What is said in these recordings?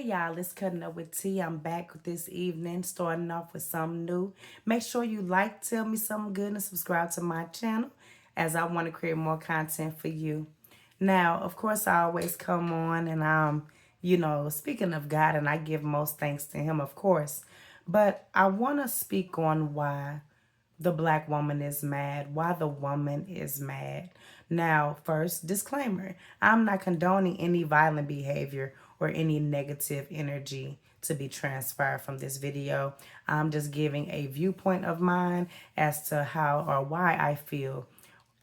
Hey y'all, it's Cutting Up with T. I'm back this evening, starting off with something new. Make sure you like, tell me something good, and subscribe to my channel as I want to create more content for you. Now, of course, I always come on and speaking of God, and I give most thanks to Him, of course. But I want to speak on why the black woman is mad, why the woman is mad. Now, first, disclaimer, I'm not condoning any violent behavior or any negative energy to be transferred from this video. I'm just giving a viewpoint of mine as to how or why I feel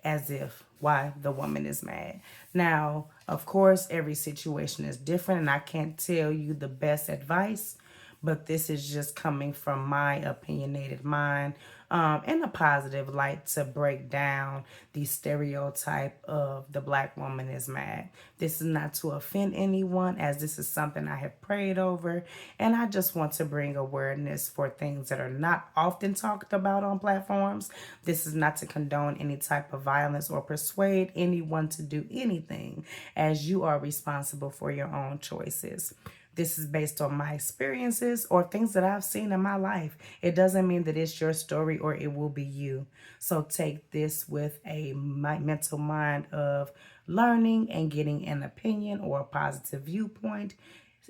as if why the woman is mad. Now, of course, every situation is different, and I can't tell you the best advice, but this is just coming from my opinionated mind in a positive light to break down the stereotype of the black woman is mad. This is not to offend anyone, as this is something I have prayed over, and I just want to bring awareness for things that are not often talked about on platforms. This is not to condone any type of violence or persuade anyone to do anything, as you are responsible for your own choices. This is based on my experiences or things that I've seen in my life. It doesn't mean that it's your story or it will be you. So take this with a mental mind of learning and getting an opinion or a positive viewpoint,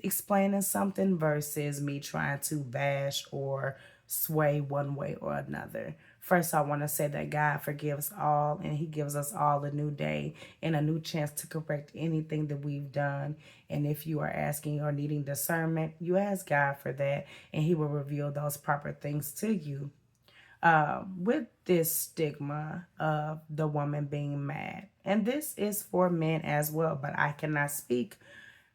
explaining something versus me trying to bash or sway one way or another. First, I want to say that God forgives all, and He gives us all a new day and a new chance to correct anything that we've done. And if you are asking or needing discernment, you ask God for that, and He will reveal those proper things to you. With this stigma of the woman being mad, and this is for men as well, but I cannot speak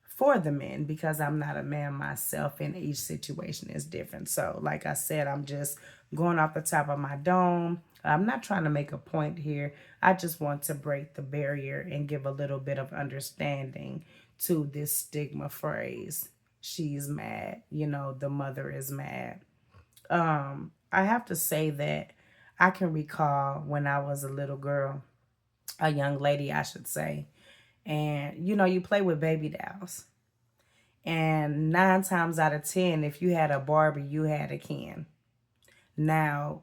for the men because I'm not a man myself, and each situation is different. So like I said, I'm just going off the top of my dome. I'm not trying to make a point here. I just want to break the barrier and give a little bit of understanding to this stigma phrase. She's mad, the mother is mad. I have to say that I can recall when I was a little girl, a young lady, I should say, and you play with baby dolls. And 9 times out of 10, if you had a Barbie, you had a Ken. Now,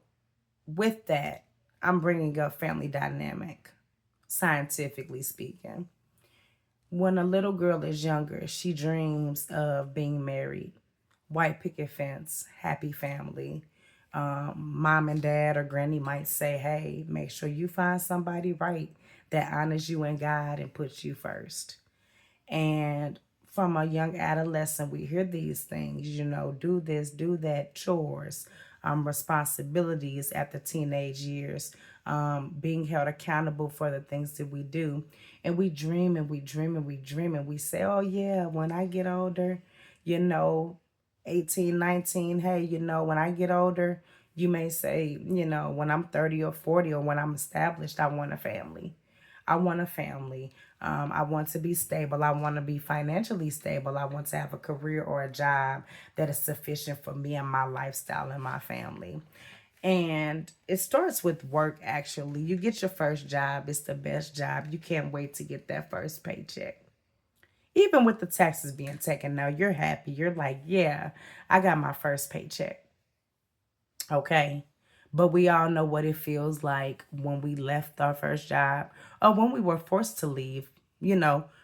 with that, I'm bringing up family dynamic, scientifically speaking. When a little girl is younger, she dreams of being married, white picket fence, happy family. Mom and dad or granny might say, hey, make sure you find somebody right that honors you and God and puts you first. And from a young adolescent, we hear these things, do this, do that, chores, responsibilities at the teenage years, being held accountable for the things that we do. And we dream and we dream and we dream and we say, oh yeah, when I get older, 18, 19, hey, when I get older, you may say, when I'm 30 or 40 or when I'm established, I want a family. I want a family. I want to be stable. I want to be financially stable. I want to have a career or a job that is sufficient for me and my lifestyle and my family. And it starts with work, actually. You get your first job. It's the best job. You can't wait to get that first paycheck. Even with the taxes being taken now, you're happy. You're like, yeah, I got my first paycheck. Okay. But we all know what it feels like when we left our first job or when we were forced to leave,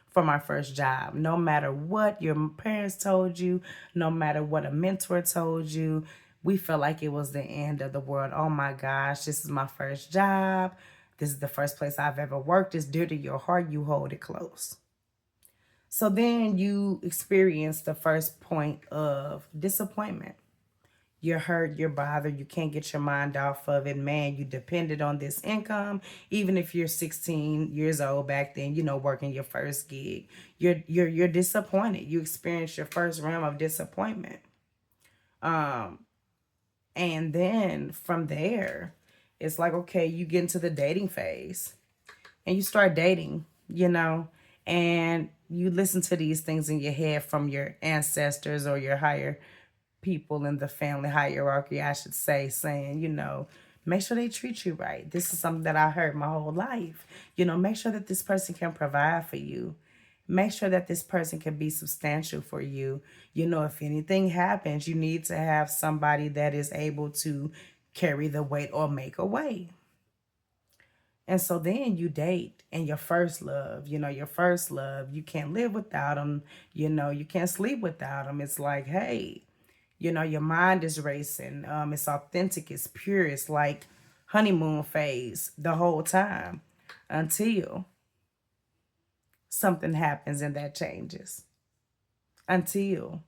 from our first job. No matter what your parents told you, no matter what a mentor told you, we felt like it was the end of the world. Oh my gosh, this is my first job. This is the first place I've ever worked. It's dear to your heart. You hold it close. So then you experience the first point of disappointment. You're hurt, you're bothered, you can't get your mind off of it. Man, you depended on this income. Even if you're 16 years old back then, working your first gig. You're disappointed. You experience your first realm of disappointment. And then from there, it's like, okay, you get into the dating phase and you start dating, and you listen to these things in your head from your ancestors or your higher people in the family hierarchy, I should say, saying, make sure they treat you right. This is something that I heard my whole life. Make sure that this person can provide for you. Make sure that this person can be substantial for you. You know, if anything happens, you need to have somebody that is able to carry the weight or make a way. And so then you date and your first love, your first love, you can't live without them. You can't sleep without them. It's like, hey, your mind is racing. It's authentic, it's pure. It's like honeymoon phase the whole time until something happens and that changes. Until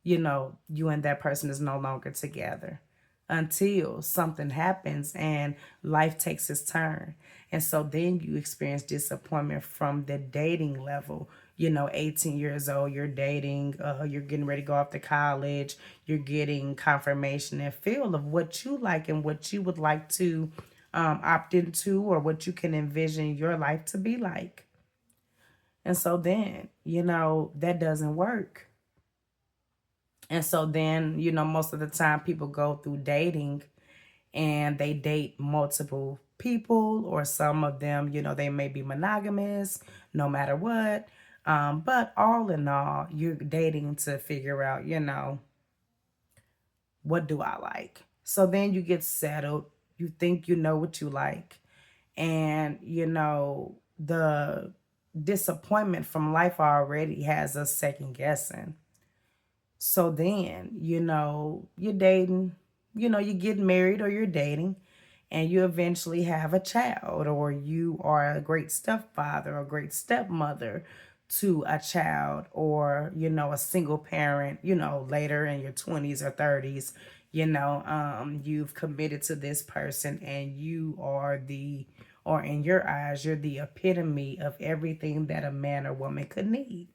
you and that person is no longer together, until something happens and life takes its turn. And so then you experience disappointment from the dating level. 18 years old, you're dating, you're getting ready to go off to college, you're getting confirmation and feel of what you like and what you would like to opt into, or what you can envision your life to be like. And so then, that doesn't work. And so then, most of the time people go through dating and they date multiple people, or some of them, they may be monogamous no matter what. But all in all, you're dating to figure out, what do I like? So then you get settled. You think you know what you like. And, the disappointment from life already has us second guessing. So then, you're dating, you get married or you're dating, and you eventually have a child, or you are a great stepfather or great stepmother to a child, or, a single parent, later in your 20s or 30s, you've committed to this person, and you are or in your eyes, you're the epitome of everything that a man or woman could need.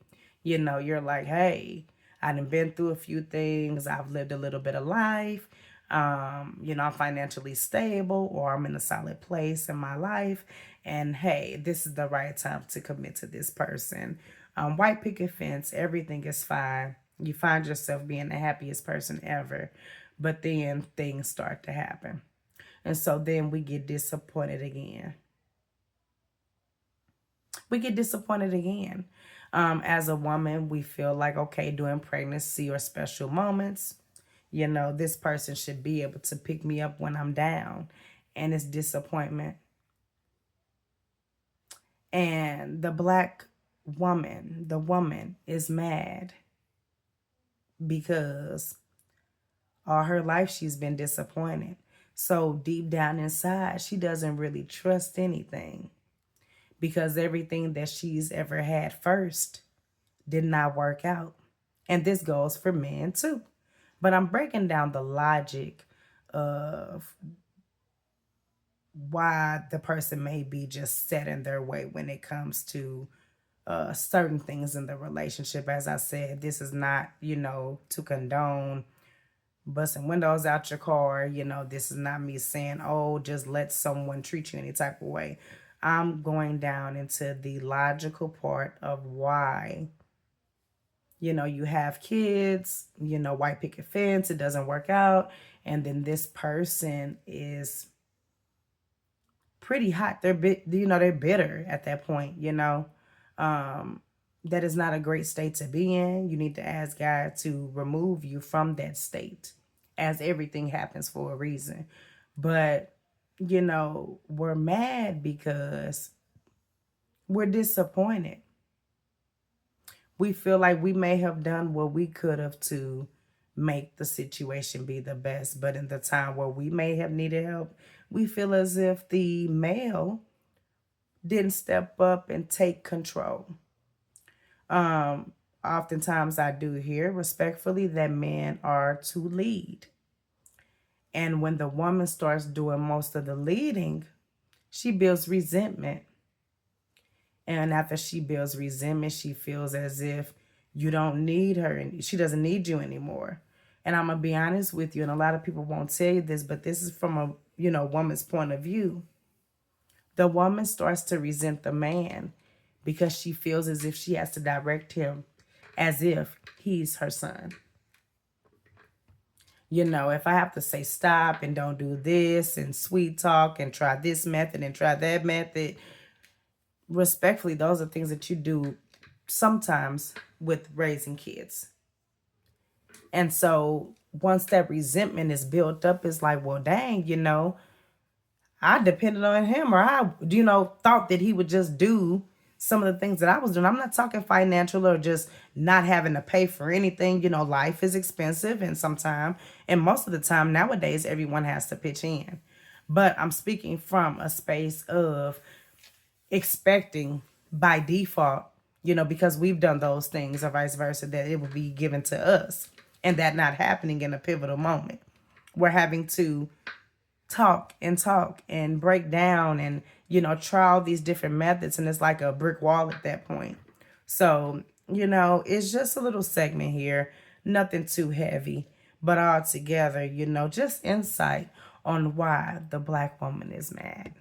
You're like, hey, I done been through a few things. I've lived a little bit of life. I'm financially stable, or I'm in a solid place in my life. And hey, this is the right time to commit to this person. White picket fence, everything is fine. You find yourself being the happiest person ever. But then things start to happen. And so then we get disappointed again. As a woman, we feel like, okay, during pregnancy or special moments, this person should be able to pick me up when I'm down. And it's disappointment. And the Black woman, the woman, is mad because all her life she's been disappointed. So deep down inside, she doesn't really trust anything, because everything that she's ever had first did not work out. And this goes for men too. But I'm breaking down the logic of why the person may be just set in their way when it comes to certain things in the relationship. As I said, this is not, to condone busting windows out your car. This is not me saying, oh, just let someone treat you any type of way. I'm going down into the logical part of why, you have kids, white picket fence, it doesn't work out. And then this person is pretty hot. They're bitter at that point, that is not a great state to be in. You need to ask God to remove you from that state, as everything happens for a reason. But, we're mad because we're disappointed. We feel like we may have done what we could have to make the situation be the best. But in the time where we may have needed help, we feel as if the male didn't step up and take control. Oftentimes I do hear respectfully that men are to lead. And when the woman starts doing most of the leading, she builds resentment. And after she builds resentment, she feels as if you don't need her and she doesn't need you anymore. And I'm going to be honest with you, and a lot of people won't tell you this, but this is from a, woman's point of view. The woman starts to resent the man because she feels as if she has to direct him as if he's her son. If I have to say stop and don't do this and sweet talk and try this method and try that method, respectfully, those are things that you do sometimes with raising kids. And so once that resentment is built up, it's like, well, dang, I depended on him, or I, thought that he would just do some of the things that I was doing. I'm not talking financial or just not having to pay for anything. Life is expensive, and most of the time nowadays, everyone has to pitch in. But I'm speaking from a space of expecting by default, because we've done those things or vice versa, that it would be given to us, and that not happening in a pivotal moment. We're having to talk and break down and, try all these different methods. And it's like a brick wall at that point. So, it's just a little segment here, nothing too heavy, but all together, just insight on why the Black woman is mad.